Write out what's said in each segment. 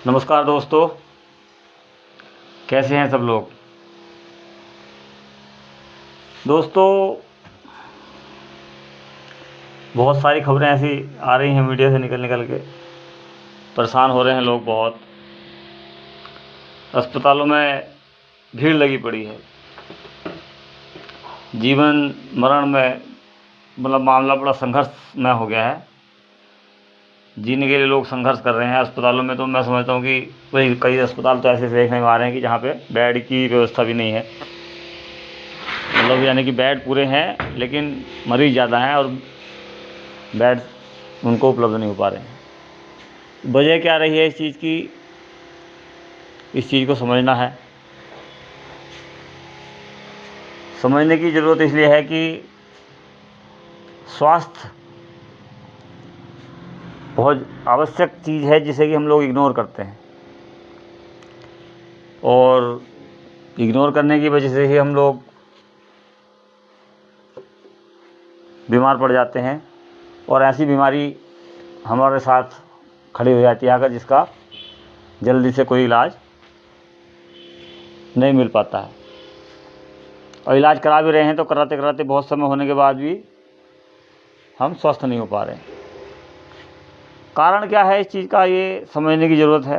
नमस्कार दोस्तों, कैसे हैं सब लोग। दोस्तों, बहुत सारी खबरें ऐसी आ रही हैं मीडिया से निकल के, परेशान हो रहे हैं लोग। बहुत अस्पतालों में भीड़ लगी पड़ी है। जीवन मरण में मतलब मामला बड़ा संघर्ष में हो गया है। जीने के लिए लोग संघर्ष कर रहे हैं। अस्पतालों में तो मैं समझता हूँ कि कई अस्पताल तो ऐसे देखने में आ रहे हैं कि जहाँ पे बेड की व्यवस्था भी नहीं है। मतलब यानी कि बेड पूरे हैं लेकिन मरीज़ ज़्यादा हैं और बेड उनको उपलब्ध नहीं हो पा रहे हैं। वजह क्या रही है इस चीज़ की, इस चीज़ को समझना है। समझने की ज़रूरत इसलिए है कि स्वास्थ्य बहुत आवश्यक चीज़ है जिसे कि हम लोग इग्नोर करते हैं, और इग्नोर करने की वजह से ही हम लोग बीमार पड़ जाते हैं और ऐसी बीमारी हमारे साथ खड़ी हो जाती है अगर जिसका जल्दी से कोई इलाज नहीं मिल पाता है। और इलाज करा भी रहे हैं तो कराते कराते बहुत समय होने के बाद भी हम स्वस्थ नहीं हो पा रहे हैं। कारण क्या है इस चीज़ का, ये समझने की ज़रूरत है।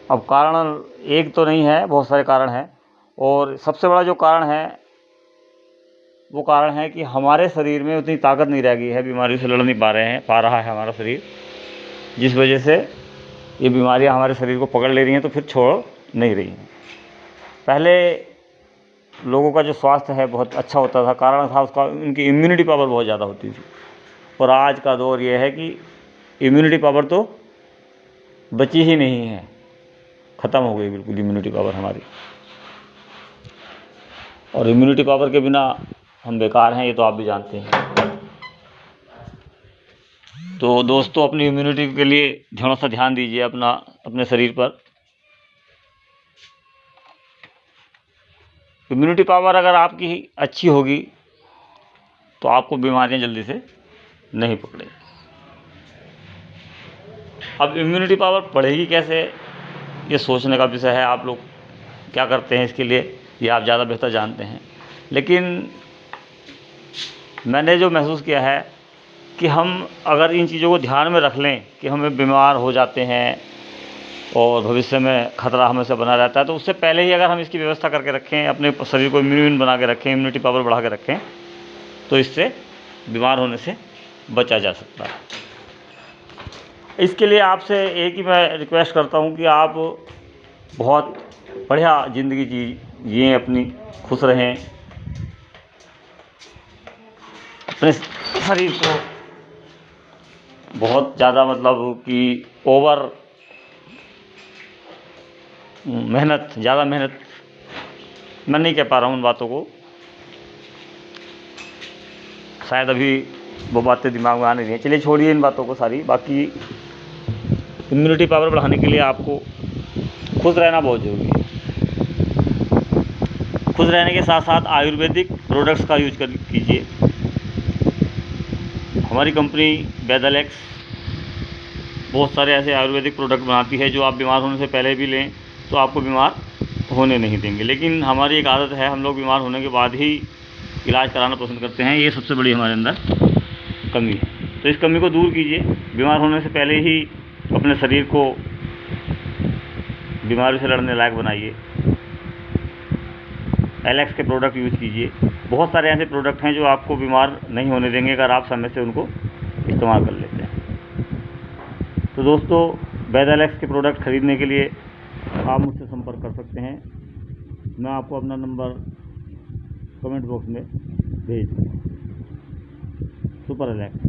अब कारण एक तो नहीं है, बहुत सारे कारण हैं, और सबसे बड़ा जो कारण है वो कारण है कि हमारे शरीर में उतनी ताकत नहीं रह गई है, बीमारी से लड़ नहीं पा रहा है हमारा शरीर, जिस वजह से ये बीमारियां हमारे शरीर को पकड़ ले रही हैं तो फिर छोड़ नहीं रही हैं। पहले लोगों का जो स्वास्थ्य है बहुत अच्छा होता था, कारण था उसका उनकी इम्यूनिटी पावर बहुत ज़्यादा होती थी। और आज का दौर ये है कि इम्यूनिटी पावर तो बची ही नहीं है, ख़त्म हो गई बिल्कुल इम्यूनिटी पावर हमारी। और इम्यूनिटी पावर के बिना हम बेकार हैं, ये तो आप भी जानते हैं। तो दोस्तों, अपनी इम्यूनिटी के लिए थोड़ा सा ध्यान दीजिए अपने शरीर पर। इम्यूनिटी पावर अगर आपकी अच्छी होगी तो आपको बीमारियां जल्दी से नहीं पकड़ेगी। अब इम्यूनिटी पावर बढ़ेगी कैसे, ये सोचने का विषय है। आप लोग क्या करते हैं इसके लिए ये आप ज़्यादा बेहतर जानते हैं। लेकिन मैंने जो महसूस किया है कि हम अगर इन चीज़ों को ध्यान में रख लें कि हमें बीमार हो जाते हैं और भविष्य में ख़तरा हमेशा बना रहता है, तो उससे पहले ही अगर हम इसकी व्यवस्था करके रखें, अपने शरीर को इम्यून बना के रखें, इम्यूनिटी पावर बढ़ा के रखें, तो इससे बीमार होने से बचा जा सकता है। इसके लिए आपसे एक ही मैं रिक्वेस्ट करता हूँ कि आप बहुत बढ़िया ज़िंदगी जिए, अपनी खुश रहें, अपने शरीर को बहुत ज़्यादा मतलब कि ओवर ज़्यादा मेहनत मैं नहीं कह पा रहा हूँ उन बातों को, शायद अभी वो बातें दिमाग में आ नहीं रही हैं। चलिए छोड़िए इन बातों को सारी। बाकी इम्यूनिटी पावर बढ़ाने के लिए आपको खुश रहना बहुत ज़रूरी है। खुश रहने के साथ साथ आयुर्वेदिक प्रोडक्ट्स का यूज कीजिए। हमारी कंपनी वेदालेक्स बहुत सारे ऐसे आयुर्वेदिक प्रोडक्ट बनाती है जो आप बीमार होने से पहले भी लें तो आपको बीमार होने नहीं देंगे। लेकिन हमारी एक आदत है, हम लोग बीमार होने के बाद ही इलाज कराना पसंद करते हैं। ये सबसे बड़ी हमारे अंदर कमी है। तो इस कमी को दूर कीजिए। बीमार होने से पहले ही अपने शरीर को बीमारी से लड़ने लायक बनाइए। एलेक्स के प्रोडक्ट यूज़ कीजिए। बहुत सारे ऐसे प्रोडक्ट हैं जो आपको बीमार नहीं होने देंगे अगर आप समय से उनको इस्तेमाल कर लेते हैं। तो दोस्तों, वेदालेक्स के प्रोडक्ट ख़रीदने के लिए आप मुझसे संपर्क कर सकते हैं। मैं आपको अपना नंबर कमेंट बॉक्स में भेज दूँगा। Super Alex.